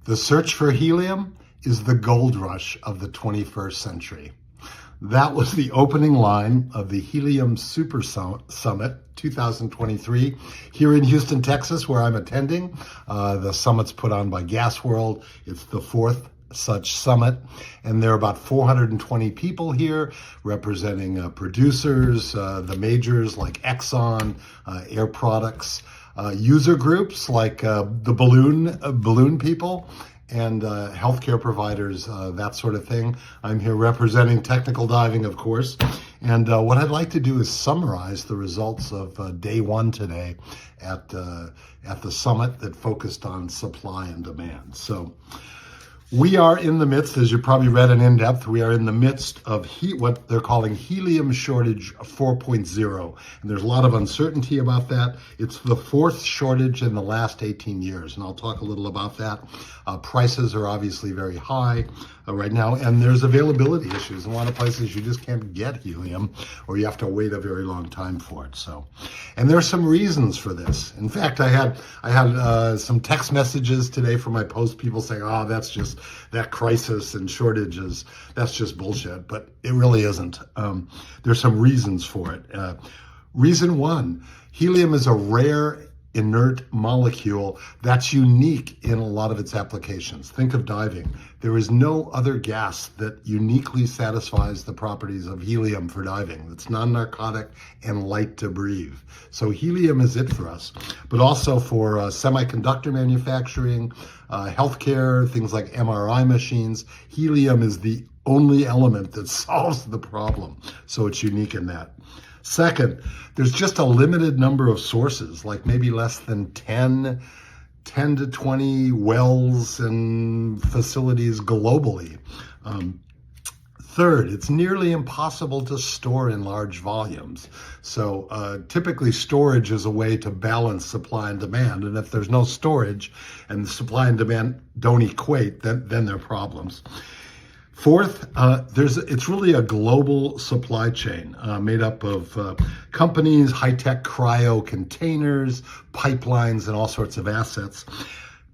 The search for helium is the gold rush of the 21st century. That was the opening line of the Helium Super Summit 2023 here in Houston, Texas, where I'm attending. The summit's put on by Gas World. It's the fourth such summit, and there are about 420 people here representing producers, the majors like Exxon, Air Products, user groups like the balloon people, and healthcare providers, that sort of thing. I'm here representing technical diving, of course. And what I'd like to do is summarize the results of day one today at the summit that focused on supply and demand. So we are in the midst, as you probably read in InDEPTH, we are in the midst of what they're calling helium shortage 4.0. And there's a lot of uncertainty about that. It's the fourth shortage in the last 18 years. And I'll talk a little about that. Prices are obviously very high right now, and there's availability issues. In a lot of places you just can't get helium, or you have to wait a very long time for it. So, and there's some reasons for this. In fact, I had some text messages today from my post, people saying, "Oh, that's just that crisis and shortages. That's just bullshit." But it really isn't. There's some reasons for it. Reason one: helium is a rare inert molecule that's unique in a lot of its applications. Think of diving. There is no other gas that uniquely satisfies the properties of helium for diving. It's non-narcotic and light to breathe. So helium is it for us, but also for semiconductor manufacturing, healthcare, things like MRI machines. Helium is the only element that solves the problem. So it's unique in that. Second, there's just a limited number of sources, like maybe less than 10 to 20 wells and facilities globally. Third, it's nearly impossible to store in large volumes. So typically storage is a way to balance supply and demand. And if there's no storage and the supply and demand don't equate, then there are problems. Fourth, it's really a global supply chain made up of companies, high-tech cryo containers, pipelines, and all sorts of assets,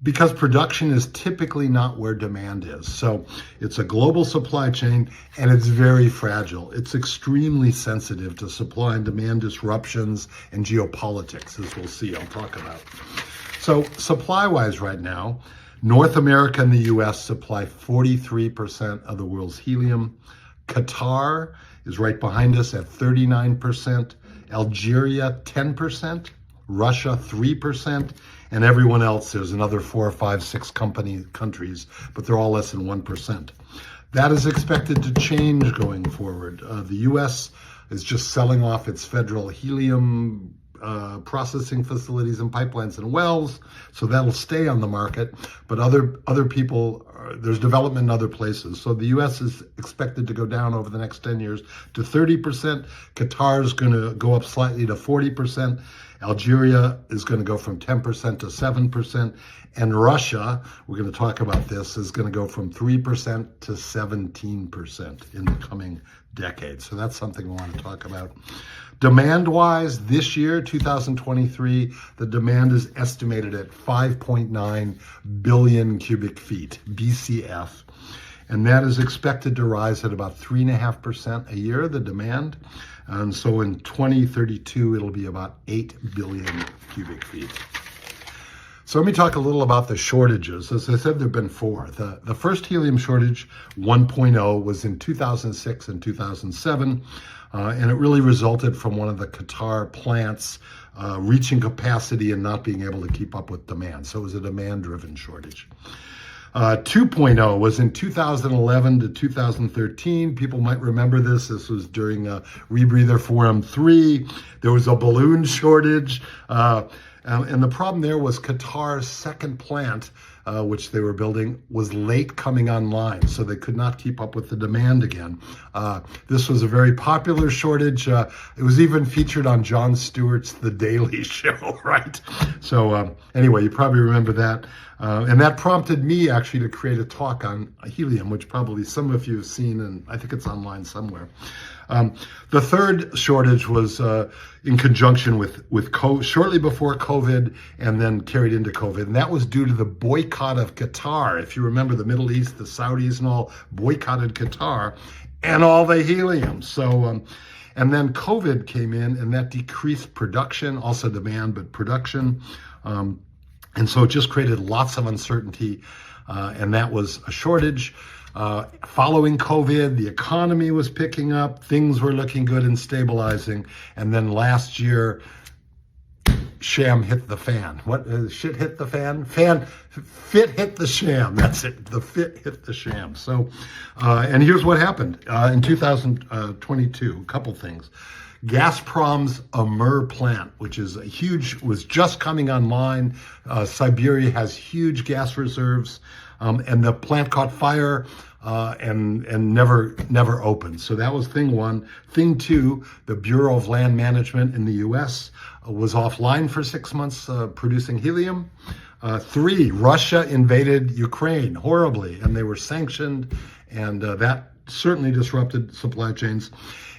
because production is typically not where demand is. So it's a global supply chain, and it's very fragile. It's extremely sensitive to supply and demand disruptions and geopolitics, as we'll see, I'll talk about. So supply-wise right now, North America and the US supply 43% of the world's helium. Qatar is right behind us at 39%. Algeria, 10%. Russia, 3%. And everyone else, there's another 4 or 5, 6 countries, but they're all less than 1%. That is expected to change going forward. The US is just selling off its federal helium processing facilities and pipelines and wells, so that'll stay on the market. But other people, there's development in other places. So the U.S. is expected to go down over the next 10 years to 30%. Qatar is going to go up slightly to 40%. Algeria is going to go from 10% to 7%. And Russia, we're going to talk about this, is going to go from 3% to 17% in the coming decade. So that's something we want to talk about. Demand-wise, this year, 2023, the demand is estimated at 5.9 billion cubic feet, BCF. And that is expected to rise at about 3.5% a year, the demand. And so in 2032, it'll be about 8 billion cubic feet. So let me talk a little about the shortages. As I said, there have been 4. The first helium shortage, 1.0, was in 2006 and 2007. And it really resulted from one of the Qatar plants reaching capacity and not being able to keep up with demand. So it was a demand-driven shortage. 2.0 was in 2011 to 2013. People might remember this. This was during Rebreather Forum 3. There was a balloon shortage. And the problem there was Qatar's second plant, which they were building, was late coming online, so they could not keep up with the demand again. This was a very popular shortage. It was even featured on Jon Stewart's The Daily Show, right? So anyway, you probably remember that. And that prompted me actually to create a talk on helium, which probably some of you have seen, and I think it's online somewhere. The third shortage was in conjunction with COVID, shortly before COVID and then carried into COVID. And that was due to the boycott of Qatar. If you remember, the Middle East, the Saudis and all boycotted Qatar and all the helium. So, and then COVID came in and that decreased production, also demand, but production. And so it just created lots of uncertainty, and that was a shortage. Following COVID, the economy was picking up, things were looking good and stabilizing, and then last year, sham hit the fan. What? Shit hit the fan? Fit hit the sham. That's it. The fit hit the sham. So, and here's what happened in 2022. A couple things. Gazprom's Amur plant, which is was just coming online. Siberia has huge gas reserves, and the plant caught fire and never opened. So that was thing one. Thing two, the Bureau of Land Management in the U.S. Was offline for 6 months producing helium. Three, Russia invaded Ukraine horribly, and they were sanctioned, and that certainly disrupted supply chains.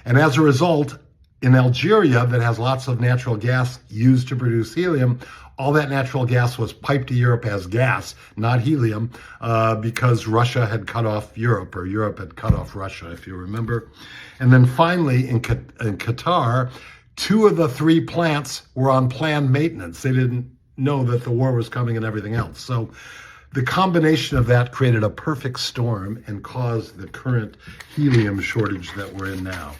And as a result, in Algeria, that has lots of natural gas used to produce helium, all that natural gas was piped to Europe as gas, not helium, because Russia had cut off Europe, or Europe had cut off Russia, if you remember. And then finally, in Qatar, 2 of the 3 plants were on planned maintenance. They didn't know that the war was coming and everything else. So the combination of that created a perfect storm and caused the current helium shortage that we're in now.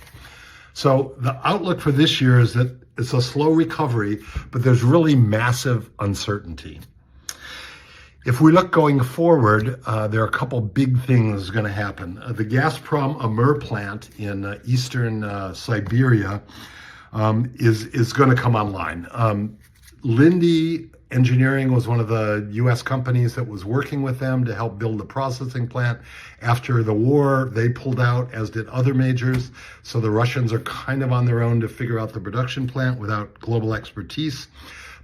So the outlook for this year is that it's a slow recovery, but there's really massive uncertainty. If we look going forward, there are a couple big things going to happen. The Gazprom Amur plant in eastern Siberia is going to come online. Linde Engineering was one of the U.S. companies that was working with them to help build the processing plant. After the war, they pulled out, as did other majors. So the Russians are kind of on their own to figure out the production plant without global expertise.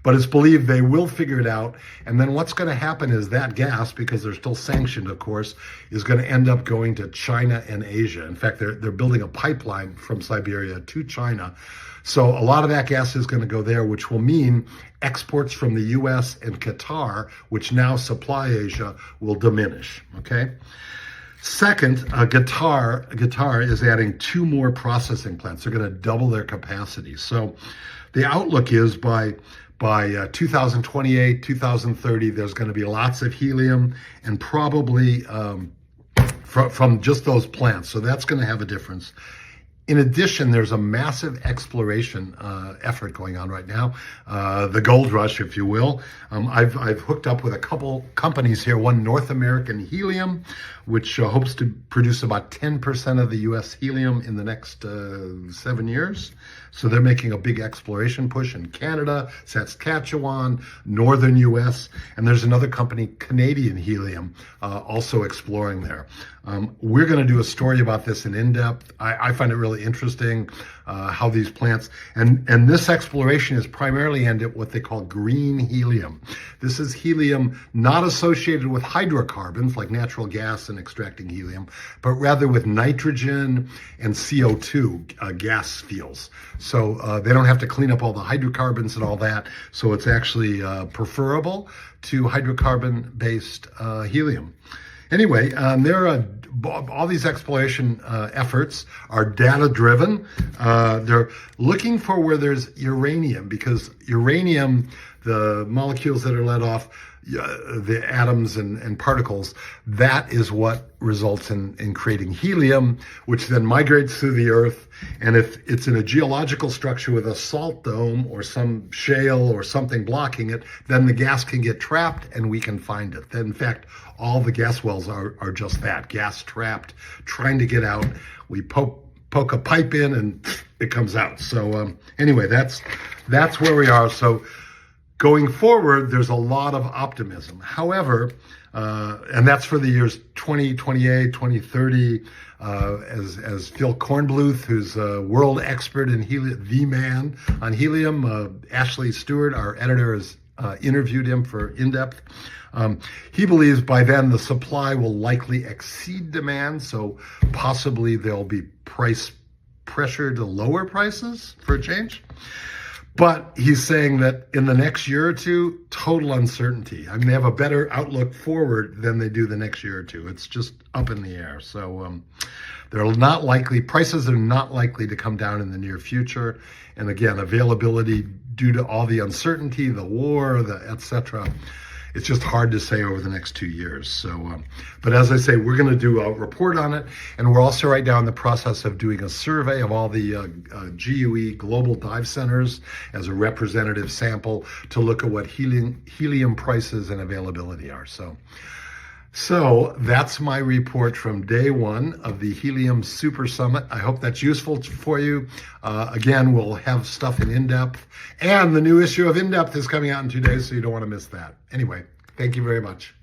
But it's believed they will figure it out. And then what's going to happen is that gas, because they're still sanctioned, of course, is going to end up going to China and Asia. In fact, they're building a pipeline from Siberia to China. So a lot of that gas is going to go there, which will mean exports from the U.S. and Qatar, which now supply Asia, will diminish, okay? Second, Qatar is adding 2 more processing plants. They're going to double their capacity. So the outlook is by 2028, 2030, there's going to be lots of helium, and probably from just those plants. So that's going to have a difference. In addition, there's a massive exploration effort going on right now, the gold rush, if you will. I've hooked up with a couple companies here, one North American Helium, which hopes to produce about 10% of the U.S. helium in the next 7 years. So they're making a big exploration push in Canada, Saskatchewan, northern U.S., and there's another company, Canadian Helium, also exploring there. We're going to do a story about this in InDEPTH. I find it really interesting how these plants, and this exploration is primarily aimed at what they call green helium. This is helium not associated with hydrocarbons like natural gas and extracting helium, but rather with nitrogen and CO2 gas fields. So they don't have to clean up all the hydrocarbons and all that. So it's actually preferable to hydrocarbon-based helium. Anyway, all these exploration efforts are data-driven. They're looking for where there's uranium, because uranium, the molecules that are let off, the atoms and particles, that is what results in creating helium, which then migrates through the earth. And if it's in a geological structure with a salt dome or some shale or something blocking it, then the gas can get trapped and we can find it. In fact, all the gas wells are just that, gas trapped, trying to get out. We poke a pipe in and it comes out. So anyway, that's where we are. So going forward, there's a lot of optimism. However, and that's for the years 2028, 2030, as Phil Kornbluth, who's a world expert in helium, the man on helium, Ashley Stewart, our editor, has interviewed him for InDEPTH. He believes by then the supply will likely exceed demand, so possibly there'll be price pressure to lower prices for a change. But he's saying that in the next year or two, total uncertainty. I mean, they have a better outlook forward than they do the next year or two. It's just up in the air. So prices are not likely to come down in the near future. And again, availability due to all the uncertainty, the war, et cetera. It's just hard to say over the next 2 years. So, but as I say, we're going to do a report on it, and we're also right now in the process of doing a survey of all the GUE global dive centers as a representative sample to look at what helium prices and availability are. So that's my report from day one of the Helium Super Summit. I hope that's useful for you. Again, we'll have stuff in InDepth, and the new issue of InDEPTH is coming out in 2 days, so you don't want to miss that. Anyway, thank you very much.